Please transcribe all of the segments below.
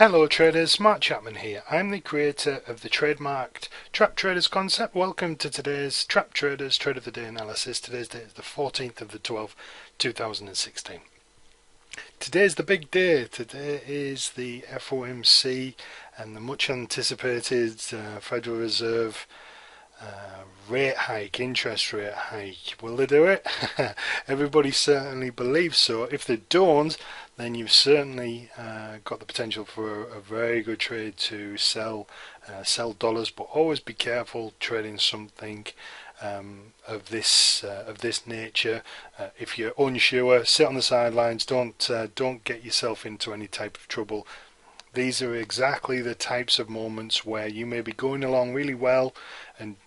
Hello traders, Mark Chapman here. I'm the creator of the trademarked Trap Traders concept. Welcome to today's Trap Traders Trade of the Day analysis. Today's date is the 14th of the 12th, 2016. Today's the big day. Today is the FOMC and the much anticipated Federal Reserve rate hike, interest rate hike. Will they do it? Everybody certainly believes so. If they don't, then you've certainly got the potential for a very good trade to sell dollars, but always be careful trading something of this nature. If you're unsure, sit on the sidelines. Don't get yourself into any type of trouble. These are exactly the types of moments where you may be going along really well and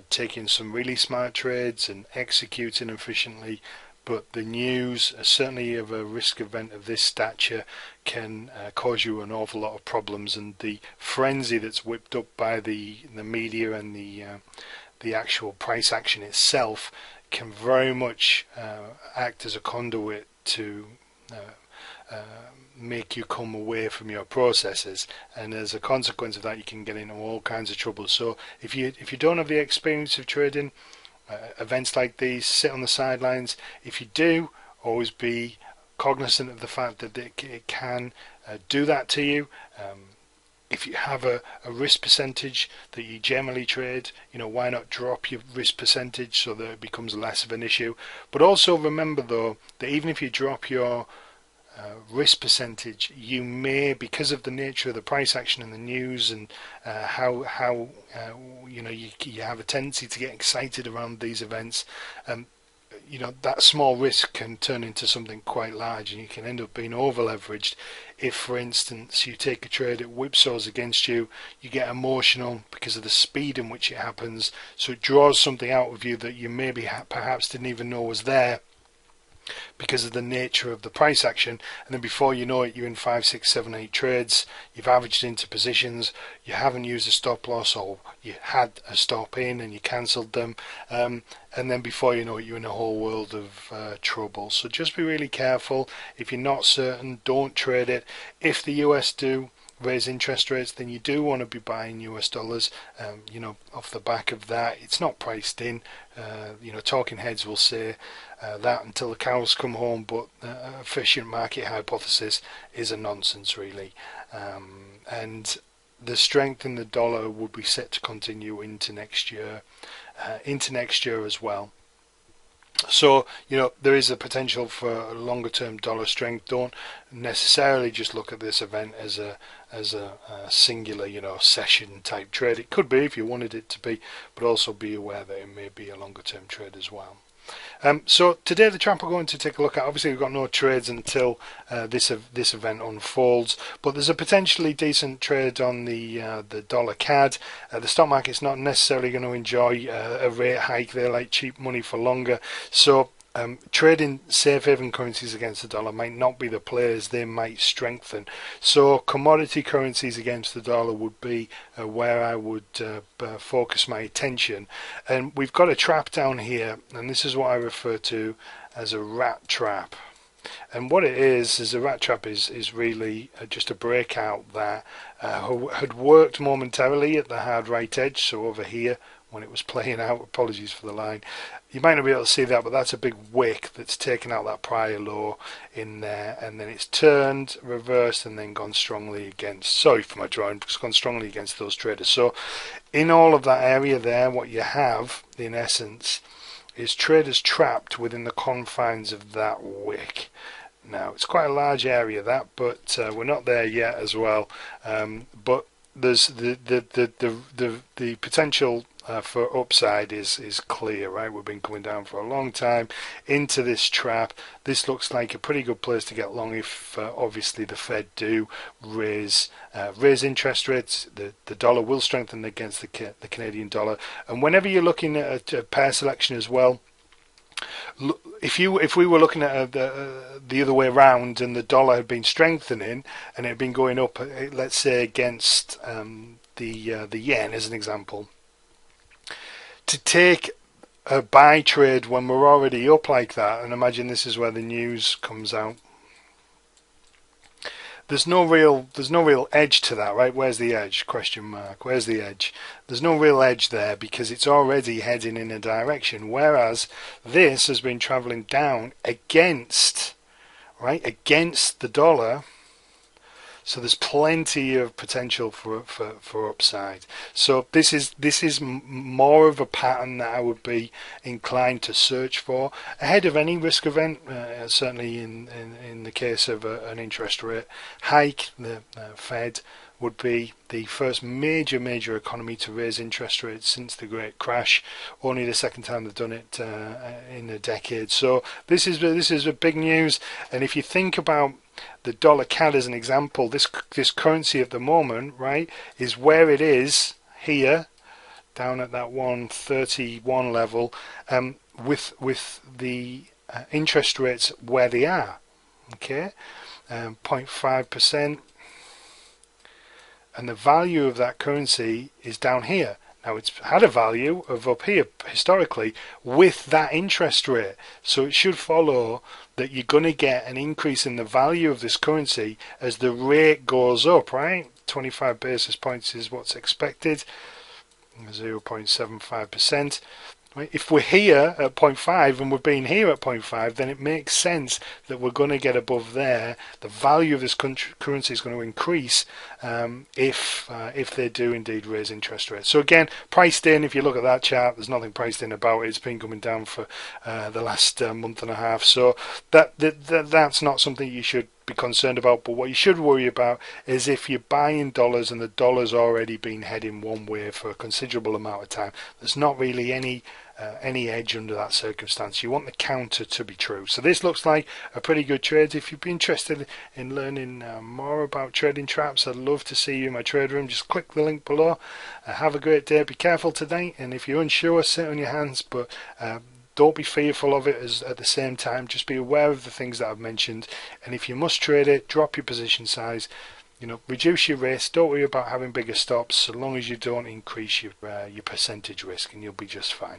taking some really smart trades and executing efficiently, but the news, certainly of a risk event of this stature, can cause you an awful lot of problems, and the frenzy that's whipped up by the media and the actual price action itself can very much act as a conduit to make you come away from your processes, and as a consequence of that you can get into all kinds of trouble. So if you don't have the experience of trading events like these, sit on the sidelines. If you do, always be cognizant of the fact that it can do that to you. If you have a risk percentage that you generally trade, why not drop your risk percentage so that it becomes less of an issue. But also remember though that even if you drop your risk percentage, you may, because of the nature of the price action and the news and how you have a tendency to get excited around these events, that small risk can turn into something quite large, and you can end up being over leveraged. If, for instance, you take a trade at whipsaws against you, you get emotional because of the speed in which it happens, so it draws something out of you that you maybe perhaps didn't even know was there, because of the nature of the price action, and then before you know it, you're in 5, 6, 7, 8 trades. You've averaged into positions, you haven't used a stop loss, or you had a stop in and you cancelled them, and then before you know it, you're in a whole world of trouble. So just be really careful. If you're not certain, don't trade it. If the US do raise interest rates, then you do want to be buying US dollars, off the back of that. It's not priced in. Talking heads will say that until the cows come home, but efficient market hypothesis is a nonsense really, and the strength in the dollar would be set to continue into next year as well. So there is a potential for longer term dollar strength. Don't necessarily just look at this event as a singular session type trade. It could be if you wanted it to be, but also be aware that it may be a longer term trade as well. So today the trap we're going to take a look at, obviously we've got no trades until this event unfolds, but there's a potentially decent trade on the dollar CAD. The stock market's not necessarily going to enjoy a rate hike. They like cheap money for longer, so trading safe haven currencies against the dollar might not be the play, as they might strengthen. So commodity currencies against the dollar would be where I would focus my attention. And we've got a trap down here, and this is what I refer to as a rat trap. And what it is a rat trap is really just a breakout that had worked momentarily at the hard right edge, so over here when it was playing out. Apologies for the line. You might not be able to see that, but that's a big wick that's taken out that prior low in there, and then it's turned, reversed, and then gone strongly against, sorry for my drawing, it's gone strongly against those traders. So in all of that area there, what you have in essence is traders trapped within the confines of that wick. Now it's quite a large area that, but we're not there yet as well. But there's the potential for upside is clear, right? We've been coming down for a long time into this trap. This looks like a pretty good place to get long if obviously the Fed do raise interest rates. The dollar will strengthen against the Canadian dollar, and whenever you're looking at a pair selection as well, if we were looking at the other way around and the dollar had been strengthening and it had been going up, let's say against the yen as an example, to take a buy trade when we're already up like that, and imagine this is where the news comes out, there's no real edge to that, right? Where's the edge? Question mark. Where's the edge? There's no real edge there because it's already heading in a direction, whereas this has been traveling down against, right, against the dollar. So there's plenty of potential for upside. So this is more of a pattern that I would be inclined to search for ahead of any risk event. Certainly in the case of an interest rate hike, the Fed would be the first major economy to raise interest rates since the Great Crash. Only the second time they've done it in a decade. So this is a big news. And if you think about the dollar CAD as an example, this currency at the moment, right, is where it is here, down at that 131 level, with the interest rates where they are, okay, 0.5%, and the value of that currency is down here. Now it's had a value of up here historically with that interest rate, so it should follow that you're going to get an increase in the value of this currency as the rate goes up, right? 25 basis points is what's expected, 0.75%. Right? If we're here at 0.5 and we've been here at 0.5, then it makes sense that we're going to get above there. The value of this currency is going to increase if they do indeed raise interest rates. So again, priced in, if you look at that chart, there's nothing priced in about it. It's been coming down for the last month and a half. So that's not something you should be concerned about. But what you should worry about is if you're buying dollars and the dollar's already been heading one way for a considerable amount of time, there's not really any edge under that circumstance. You want the counter to be true. So this looks like a pretty good trade. If you'd be interested in learning more about trading traps, I'd love to see you in my trade room. Just click the link below. Have a great day. Be careful today, and if you're unsure, sit on your hands, but don't be fearful of it at the same time. Just be aware of the things that I've mentioned, and if you must trade it, drop your position size. Reduce your risk. Don't worry about having bigger stops, so long as you don't increase your percentage risk, and you'll be just fine.